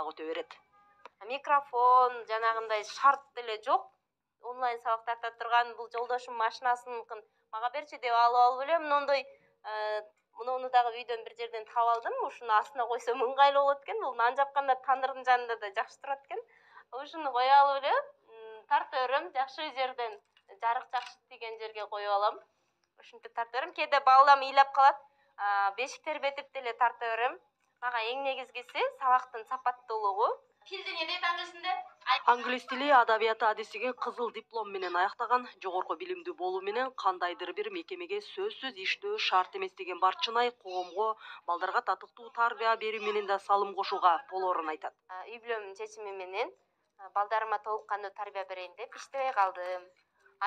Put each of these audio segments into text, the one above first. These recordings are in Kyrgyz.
өтө берет. Микрофон жанагындай шарт деле жок. Онлайн сабак тарта турган бул жолдошум машинасыныкын мага берчи деп алып элем. Муну дагы үйдөн бир жерден таап алдым. Ушуну астына койсом ыңгайлуу болот экен. Бул нан жапканда тандырдын жанында да жакшы турат экен. Ушуну коюп алып элем. Тарта берем. Жакшы жерден жарык жакшы тийген жерге коюп алам. Ушинтип тарта берем. Кээде балдам ыйлап калат. Бешик тербетип деле тарта берем. Мага эң негизгиси сабактын сапаттуулугу. Тилди эмне дейт англис тилинде? Англис тили адабияты адисиге кызыл диплом менен аяктаган, жогорку билимдүү болуу менен кандайдыр бир мекемеге сөзсүз иштөө шарт эмес деген Барчынай коомго балдарга татыктуу тарбия берүү менен да салым кошууга болоорун айтат. Үй бүлөмдүн чечими менен балдарыма толук кандуу тарбия берейин деп иштебей калдым.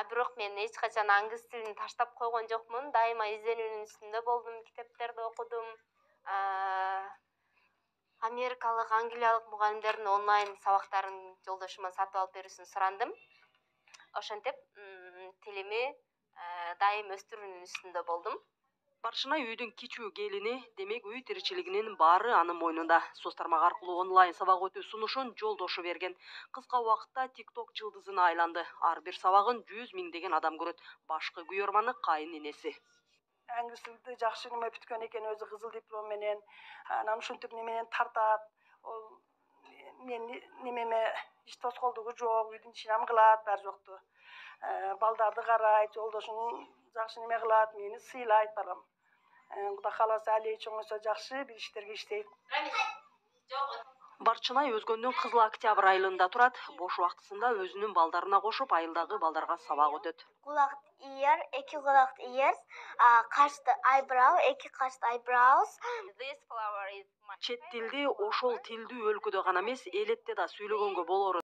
Бирок мен эч качан англис тилин таштап койгон жокмун. Дайыма изденүүнүн үстүндө болдум, китептерди окудум. Америкалык, англиялык мугалимдердин онлайн сабактарын жолдошума сатып алып берүүсүн сурандым. Ошентип тилими дайым өстүрүүнүн үстүндө болдум. Барчынай үйдүн кичүү келини, демек үй тиричилигинин баары анын мойнунда. Соц тармак аркылуу онлайн сабак өтүү сунушун жолдошу берген. Кыска убакытта TikTok жылдызына айланды. Ар бир сабагын 100 миңдеген адам көрөт. Башкы күйөрманы кайын энеси. Англис тилди жакшы неме бүткөн экен, өзү кызыл диплом менен. Анан ушинтип неменен тартат. Ол мен немеме иш тоскоолдугу жок, үйдүн ишин ам кылат, баары жокту. Балдарды карайт, жолдошун жакшы неме кылат, мени сыйлайт балам. Кудай кааласа али чоңойсо жакшы бир иштерге иштейт. Барчынай өзгөндөн Кызыл Октябрь айылында турат. Бош убактысында өзүнүн балдарына кошуп, айылдагы балдарга сабак өтөт. Кулак ear, эки кулак ears, кашты eyebrow, эки кашты eyebrows. This flower is Чет тилди ошол тилдүү өлкөдө гана эмес, элетте да сүйлөгөнгө болоорун